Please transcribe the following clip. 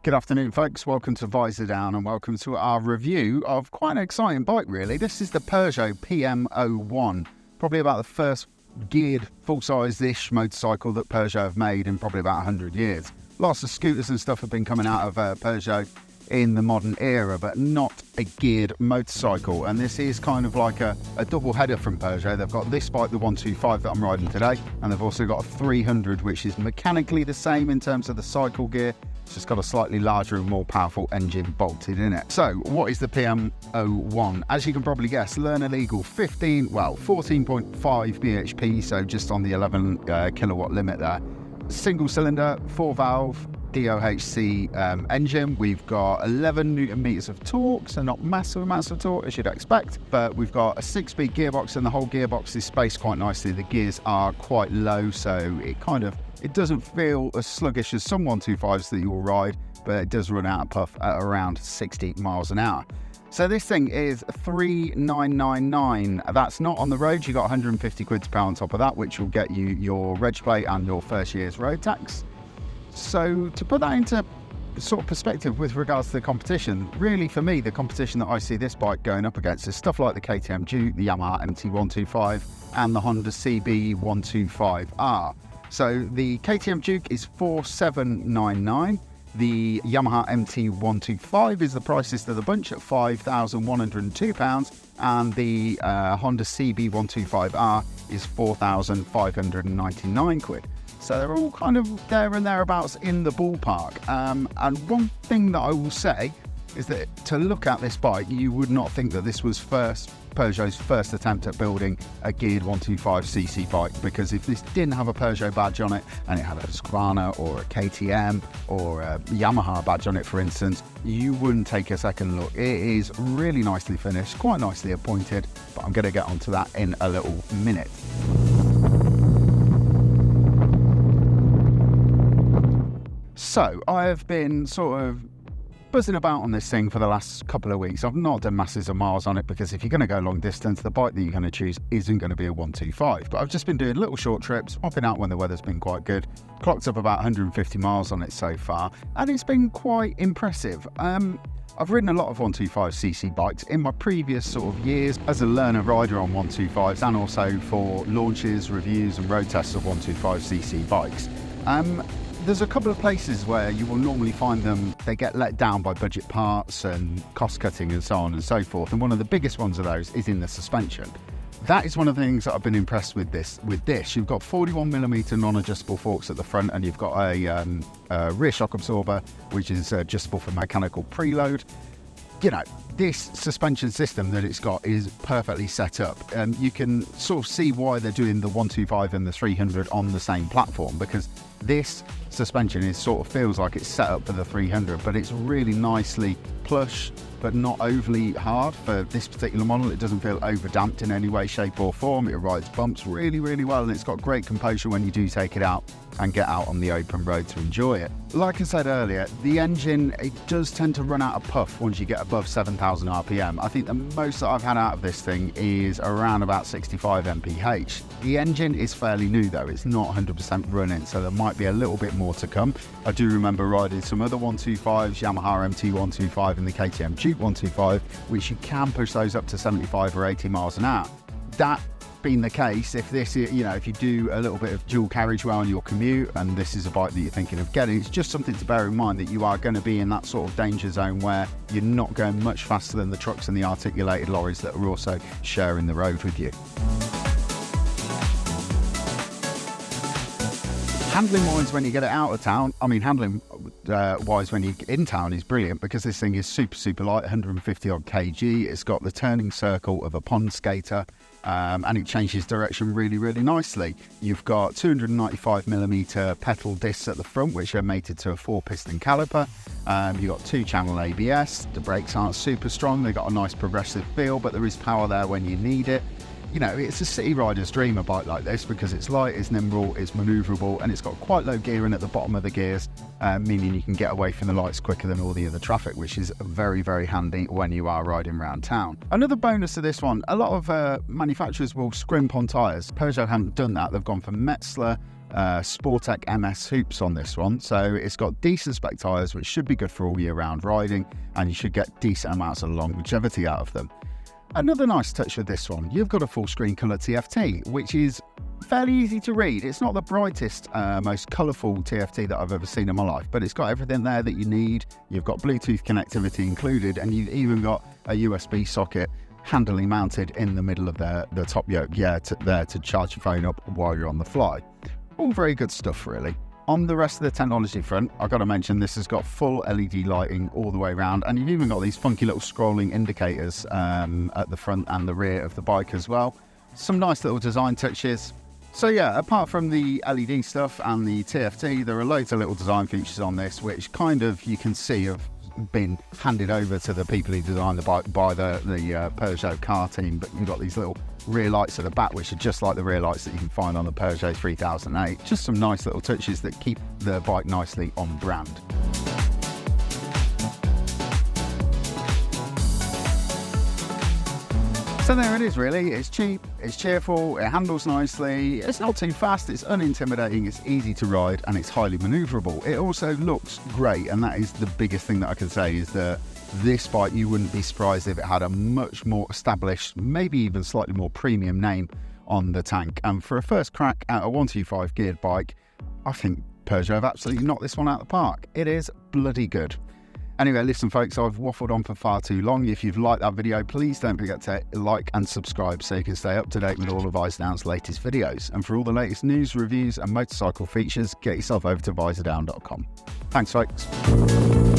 Good afternoon, folks. Welcome to Visordown and welcome to our review of quite an exciting bike, really. This is the Peugeot PM-01, probably about the first geared, full-size-ish motorcycle that Peugeot have made in probably about 100 years. Lots of scooters and stuff have been coming out of Peugeot in the modern era, but not a geared motorcycle. And this is kind of like a double header from Peugeot. They've got this bike, the 125 that I'm riding today, and they've also got a 300, which is mechanically the same in terms of the cycle gear. It's just got a slightly larger and more powerful engine bolted in it. So what is the PM-01? As you can probably guess, learner legal 14.5 bhp, so just on the 11 kilowatt limit there. Single cylinder, 4-valve, DOHC engine. We've got 11 newton meters of torque, so not massive amounts of torque as you'd expect, but we've got a 6-speed gearbox, and the whole gearbox is spaced quite nicely. The gears are quite low, so it doesn't feel as sluggish as some 125s that you'll ride, but it does run out of puff at around 60 miles an hour. So this thing is 3,999. That's not on the road. You got 150 quid to pay on top of that, which will get you your reg plate and your first year's road tax. So to put that into sort of perspective with regards to the competition, really for me, the competition that I see this bike going up against is stuff like the KTM Duke, the Yamaha MT-125, and the Honda CB125R. So the KTM Duke is 4,799. The Yamaha MT-125 is the priciest of the bunch at £5,102, and the Honda CB125R is 4,599 quid. So they're all kind of there and thereabouts in the ballpark. And one thing that I will say is that to look at this bike, you would not think that this was Peugeot's first attempt at building a geared 125cc bike, because if this didn't have a Peugeot badge on it and it had a Husqvarna or a KTM or a Yamaha badge on it, for instance, you wouldn't take a second look. It is really nicely finished, quite nicely appointed, but I'm going to get onto that in a little minute. So I have been sort of buzzing about on this thing for the last couple of weeks. I've not done masses of miles on it, because if you're going to go long distance, the bike that you're going to choose isn't going to be a 125. But I've just been doing little short trips, popping out when the weather's been quite good. Clocked up about 150 miles on it so far, and it's been quite impressive. I've ridden a lot of 125cc bikes in my previous sort of years as a learner rider on 125s, and also for launches, reviews and road tests of 125cc bikes. There's a couple of places where you will normally find them, they get let down by budget parts and cost cutting and so on and so forth. And one of the biggest ones of those is in the suspension. That is one of the things that I've been impressed with this. You've got 41mm non-adjustable forks at the front, and you've got a rear shock absorber, which is adjustable for mechanical preload. You know, this suspension system that it's got is perfectly set up, and you can sort of see why they're doing the 125 and the 300 on the same platform, because this suspension is sort of feels like it's set up for the 300, but it's really nicely plush but not overly hard for this particular model. It doesn't feel over damped in any way, shape or form. It rides bumps really, really well, and it's got great composure when you do take it out and get out on the open road to enjoy it. Like I said earlier, the engine, it does tend to run out of puff once you get above 7,000 RPM. I think the most that I've had out of this thing is around about 65 mph. The engine is fairly new though, it's not 100% running, so there might be a little bit more to come. I do remember riding some other 125s, Yamaha MT-125 and the KTM Duke 125, which you can push those up to 75 or 80 miles an hour. That being the case, if this, if you do a little bit of dual carriageway on your commute and this is a bike that you're thinking of getting, it's just something to bear in mind that you are going to be in that sort of danger zone where you're not going much faster than the trucks and the articulated lorries that are also sharing the road with you. Handling wise when you get it out of town, handling wise when you're in town is brilliant, because this thing is super light, 150 odd kg. It's got the turning circle of a pond skater, and it changes direction really nicely. You've got 295mm pedal discs at the front, which are mated to a 4-piston caliper. You've got 2-channel ABS. The brakes aren't super strong, they've got a nice progressive feel, but there is power there when you need it. You know, it's a city rider's dream, a bike like this, because it's light, it's nimble, it's manoeuvrable, and it's got quite low gearing at the bottom of the gears, meaning you can get away from the lights quicker than all the other traffic, which is very handy when you are riding around town. Another bonus to this one, a lot of manufacturers will scrimp on tyres. Peugeot haven't done that. They've gone for Metzler Sportec MS hoops on this one, so it's got decent spec tyres which should be good for all year round riding, and you should get decent amounts of longevity out of them. Another nice touch with this one, you've got a full screen colour TFT, which is fairly easy to read. It's not the brightest, most colourful TFT that I've ever seen in my life, but it's got everything there that you need. You've got Bluetooth connectivity included, and you've even got a USB socket handily mounted in the middle of the top yoke, there to charge your phone up while you're on the fly. All very good stuff, really. On the rest of the technology front, I've got to mention this has got full LED lighting all the way around, and you've even got these funky little scrolling indicators at the front and the rear of the bike as well. Some nice little design touches. So yeah, apart from the LED stuff and the TFT, there are loads of little design features on this which kind of you can see have been handed over to the people who designed the bike by the Peugeot car team. But you've got these little rear lights at the back which are just like the rear lights that you can find on the Peugeot 3008. Just some nice little touches that keep the bike nicely on brand. So there it is really, it's cheap, it's cheerful, it handles nicely, it's not too fast, it's unintimidating, it's easy to ride, and it's highly manoeuvrable. It also looks great, and that is the biggest thing that I can say, is that this bike, you wouldn't be surprised if it had a much more established, maybe even slightly more premium name on the tank. And for a first crack at a 125 geared bike, I think Peugeot have absolutely knocked this one out of the park. It is bloody good. Anyway, listen folks, I've waffled on for far too long. If you've liked that video, please don't forget to like and subscribe so you can stay up to date with all of Visordown's latest videos. And for all the latest news, reviews and motorcycle features, get yourself over to Visordown.com. Thanks folks.